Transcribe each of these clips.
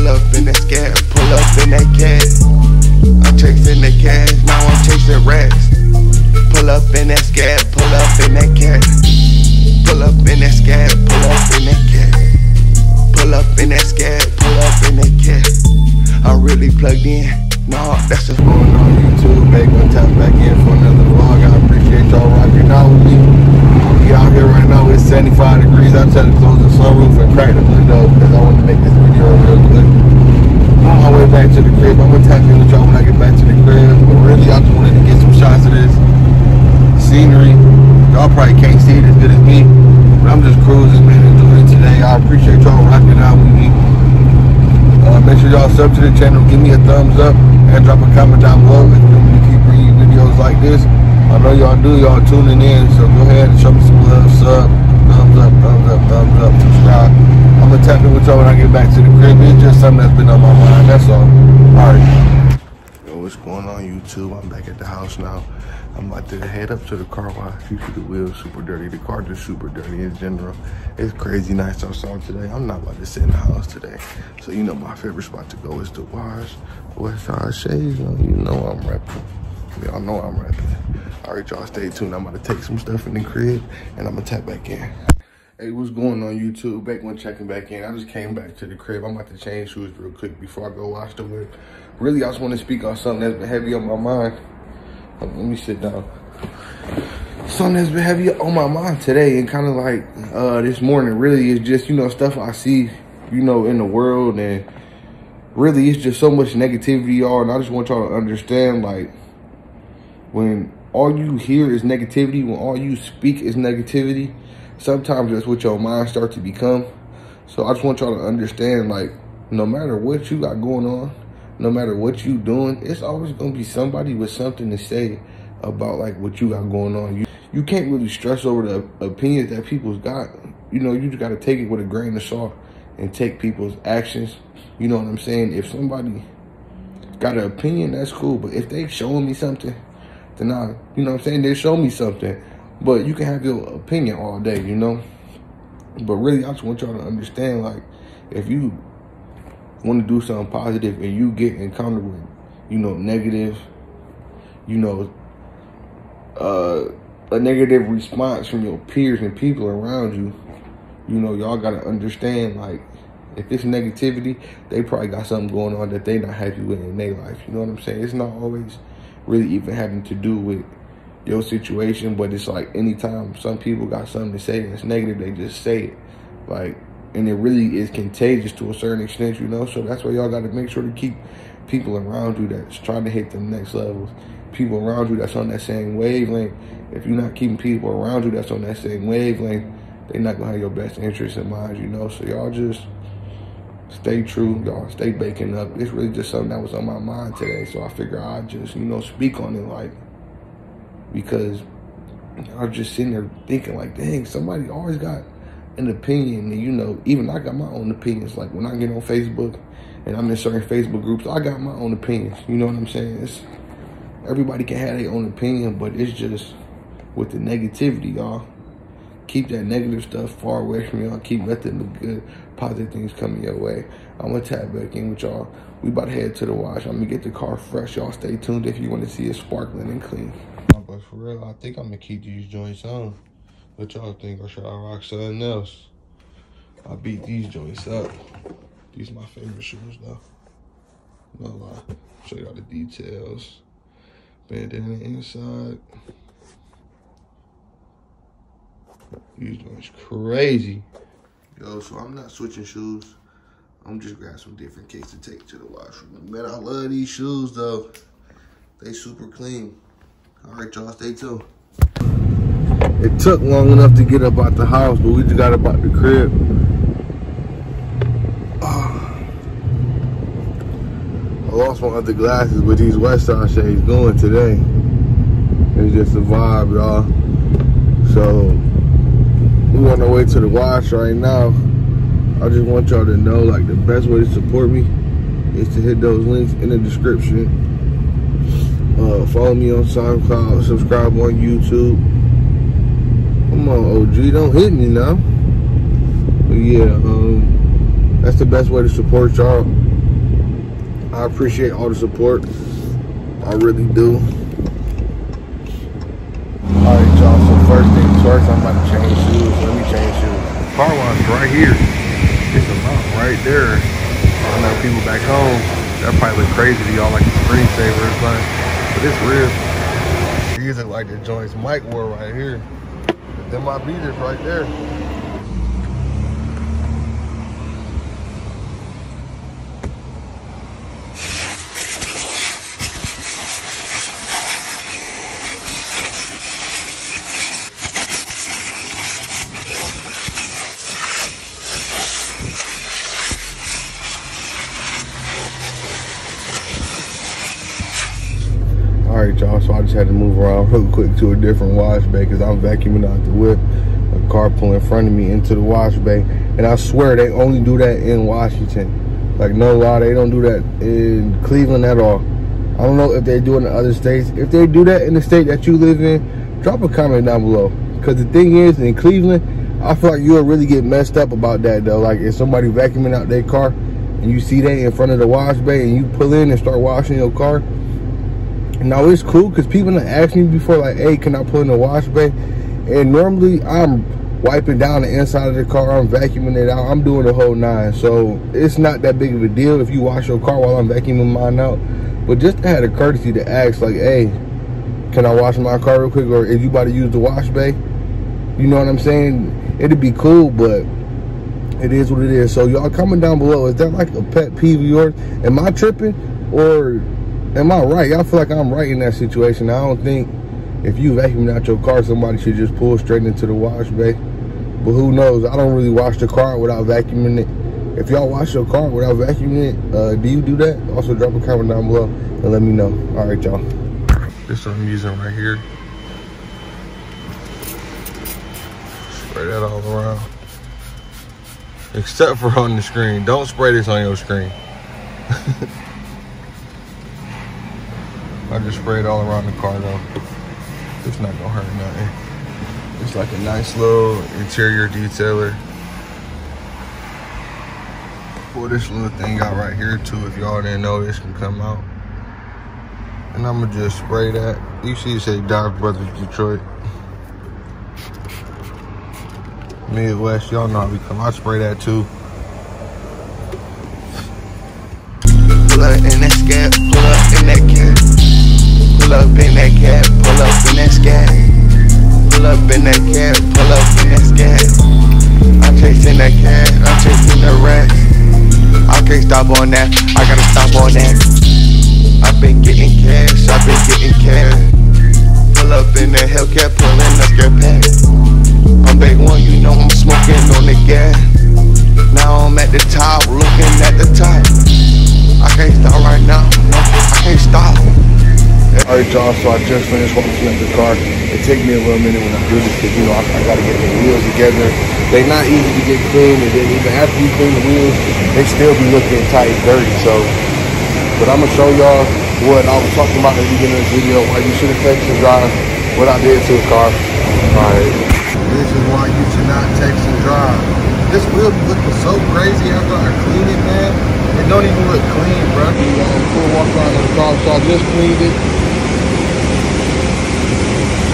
Pull up in that scat, pull up in that cat. I'm chasing the cash, now I'm chasing rats. Pull up in that scat, pull up in that cat. Pull up in that scat, pull up in that cat. Pull up in that scat, pull up in that cat. I'm really plugged in. No, that's just going on YouTube. Back one time back in for another vlog. I appreciate y'all rocking out with me. We out here right now, it's 75 degrees. I tell you to close the sunroof and crack the window because I want to make this video real quick. On my way back to the crib, I'm gonna tap in with y'all when I get back to the crib. But really, I just wanted to get some shots of this scenery. Y'all probably can't see it as good as me, but I'm just cruising, man, enjoying it today. I appreciate y'all rocking out with me. Make sure y'all sub to the channel, give me a thumbs up, and drop a comment down below if you want me to keep bringing you videos like this. I know y'all do, y'all tuning in, so go ahead and show me some love, sub, thumbs up, subscribe. I'm gonna tap in with y'all when I get back to the crib. It's just something that's been on my mind, that's all. Alright. Yo, what's going on YouTube? I'm back at the house now. I'm about to head up to the car wash. You see the wheels super dirty. The car just super dirty in general. It's crazy nice outside today. I'm not about to sit in the house today. So you know my favorite spot to go is the wash. Westside Shades. You know I'm rapping. Y'all know I'm rapping. Alright, y'all stay tuned. I'm about to take some stuff in the crib and I'm gonna tap back in. Hey, what's going on YouTube? Back when checking back in. I just came back to the crib. I'm about to change shoes real quick before I go wash the whip. Really, I just want to speak on something that's been heavy on my mind. Let me sit down. Something that's been heavy on my mind today and kind of like this morning really is just, you know, stuff I see, you know, in the world, and really it's just so much negativity, y'all, and I just want y'all to understand, like, when all you hear is negativity, when all you speak is negativity, sometimes that's what your mind starts to become. So I just want y'all to understand, like, no matter what you got going on, no matter what you doing, it's always gonna be somebody with something to say about like what you got going on. You can't really stress over the opinions that people's got. You know, you just gotta take it with a grain of salt and take people's actions. You know what I'm saying? If somebody got an opinion, that's cool. But if they showing me something, then you know what I'm saying? They show me something. But you can have your opinion all day, you know? But really, I just want y'all to understand, like, if you want to do something positive and you get encountered with, you know, negative, you know, a negative response from your peers and people around you, you know, y'all got to understand, like, if it's negativity, they probably got something going on that they not happy with in their life. You know what I'm saying? It's not always really even having to do with your situation, but it's like anytime some people got something to say that's negative, they just say it. Like, and it really is contagious to a certain extent, you know? So that's why y'all got to make sure to keep people around you that's trying to hit the next levels. People around you that's on that same wavelength. If you're not keeping people around you that's on that same wavelength, they're not going to have your best interests in mind, you know? So y'all just stay true. Y'all stay baking up. It's really just something that was on my mind today. So I figure I'd just, you know, speak on it, like, because I was just sitting there thinking, like, dang, somebody always got an opinion. And, you know, even I got my own opinions. Like, when I get on Facebook and I'm in certain Facebook groups, I got my own opinions. You know what I'm saying? Everybody can have their own opinion, but it's just with the negativity, y'all. Keep that negative stuff far away from y'all. Keep nothing but good, positive things coming your way. I'm going to tap back in with y'all. We about to head to the wash. I'm going to get the car fresh. Y'all stay tuned if you want to see it sparkling and clean. But for real, I think I'm going to keep these joints on. What y'all think? Or should I rock something else? I beat these joints up. These are my favorite shoes, though. No lie. Show y'all the details. Bandana inside. These joints crazy. Yo, so I'm not switching shoes. I'm just grabbing some different kicks to take to the washroom. Man, I love these shoes, though. They super clean. All right, y'all, stay tuned. It took long enough to get up out the house, but we just got up out the crib. I lost my other glasses with these Westside Shades doing today. It's just a vibe, y'all. So, we on our way to the wash right now. I just want y'all to know, like, the best way to support me is to hit those links in the description. Follow me on SoundCloud, subscribe on YouTube. Come on, OG, don't hit me now. But yeah, that's the best way to support y'all. I appreciate all the support. I really do. Alright, y'all, so first things first, I'm about to change shoes. Let me change shoes. Car wash right here. It's a mount right there. I know people back home, that probably look crazy to y'all, like a screensaver or something. But it's real. These are like the joints Mike wore right here. Them my beaters right there. Alright, y'all, so I just had to move around real quick to a different wash bay because I'm vacuuming out the whip. A car pulling in front of me into the wash bay. And I swear they only do that in Washington. Like, no lie, they don't do that in Cleveland at all. I don't know if they do it in other states. If they do that in the state that you live in, drop a comment down below. Because the thing is, in Cleveland, I feel like you'll really get messed up about that, though. Like, if somebody vacuuming out their car and you see that in front of the wash bay and you pull in and start washing your car, now it's cool because people have asked me before, like, hey, can I pull in the wash bay? And normally I'm wiping down the inside of the car, I'm vacuuming it out, I'm doing the whole 9. So it's not that big of a deal if you wash your car while I'm vacuuming mine out. But just to have the courtesy to ask, like, hey, can I wash my car real quick? Or is you about to use the wash bay? You know what I'm saying? It'd be cool, but it is what it is. So y'all comment down below, is that like a pet peeve of yours? Am I tripping or am I right? Y'all feel like I'm right in that situation. I don't think if you vacuuming out your car, somebody should just pull straight into the wash bay. But who knows? I don't really wash the car without vacuuming it. If y'all wash your car without vacuuming it, do you do that? Also drop a comment down below and let me know. All right, y'all. This is what I'm using right here. Spray that all around. Except for on the screen. Don't spray this on your screen. I just sprayed all around the car though. It's not gonna hurt nothing. It's like a nice little interior detailer. Pull this little thing out right here too. If y'all didn't know, this can come out. And I'm gonna just spray that. You see it say Dive Brothers Detroit. Midwest, y'all know how we come. I spray that too. Pull up in that scat, pull up in that cat. Pull up in that cat, pull up in that scat. Pull up in that cat, pull up in that scat. I'm chasing that cat, I'm chasing the rats. I can't stop on that, I gotta stop on that. I've been getting cash, I've been getting cash. Pull up in that Hellcat, pull in the Scatpack. I'm big one, you know I'm smoking on the gas. Now I'm at the top, looking at the top. I can't stop right now, no, I can't stop. Alright, y'all, so I just finished washing up the car. It takes me a little minute when I do this because, you know, I gotta get the wheels together. They're not easy to get clean, and then even after you clean the wheels, they still be looking tight and dirty. So, but I'm gonna show y'all what I was talking about at the beginning of the video, why you shouldn't text and drive, what I did to the car. Alright, this is why you should not text and drive. This wheel be looking so crazy after I clean it, man. It don't even look clean, bro. Full walk around on the car, so I just cleaned it.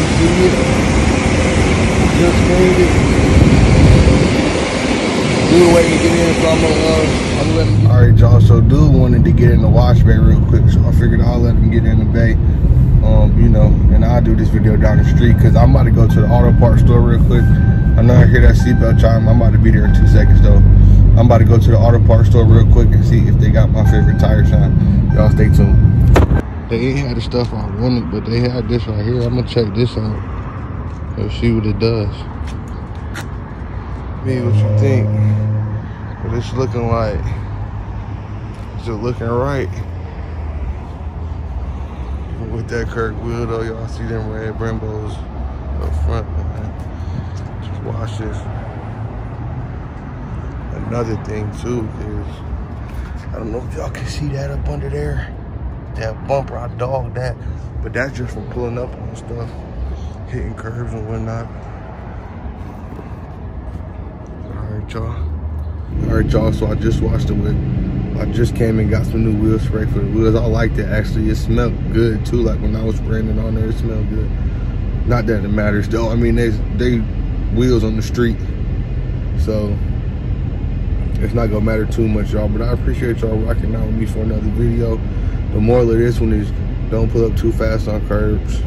You see it? Just cleaned it. Dude waiting to get in, so I'm gonna let him. Alright, y'all, so dude wanted to get in the wash bay real quick, so I figured I'll let him get in the bay. You know, and I'll do this video down the street because I'm about to go to the auto parts store real quick. I know I hear that seatbelt chime. I'm about to be there in 2 seconds though. I'm about to go to the auto parts store real quick and see if they got my favorite tire shine. Y'all stay tuned. They ain't had the stuff I wanted, but they had this right here. I'm gonna check this out. Let's see what it does. Me, what you think? What it's looking like? Is it looking right? With that Kirk wheel though, y'all see them red Brembos up front, man. Just watch this. Another thing too is, I don't know if y'all can see that up under there. That bumper, I dogged that. But that's just from pulling up on stuff, hitting curves and whatnot. Alright, y'all. Alright, y'all, so I just washed it with I just came and got some new wheel spray for the wheels. I liked it actually. It smelled good too. Like when I was spraying it on there, it smelled good. Not that it matters though. I mean, they wheels on the street, so it's not gonna matter too much, y'all. But I appreciate y'all rocking out with me for another video. The moral of this one is don't pull up too fast on curbs.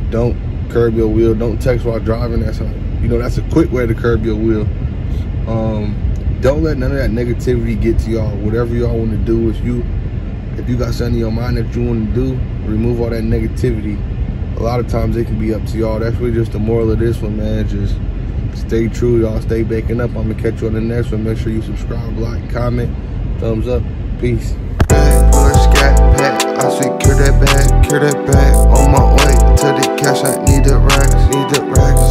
Don't curb your wheel. Don't text while driving. That's a quick way to curb your wheel. Don't let none of that negativity get to y'all. Whatever y'all want to do, if you got something in your mind that you want to do, remove all that negativity. A lot of times it can be up to y'all. That's really just the moral of this one, man. Just stay true, y'all. Stay baking up. I'm gonna catch you on the next one. Make sure you subscribe, like, comment, thumbs up. Peace. Pull a Scatpack, I secure that bag, on my way to the cash. I need the racks,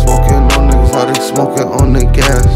Smoking on niggas, how they smoking on the gas,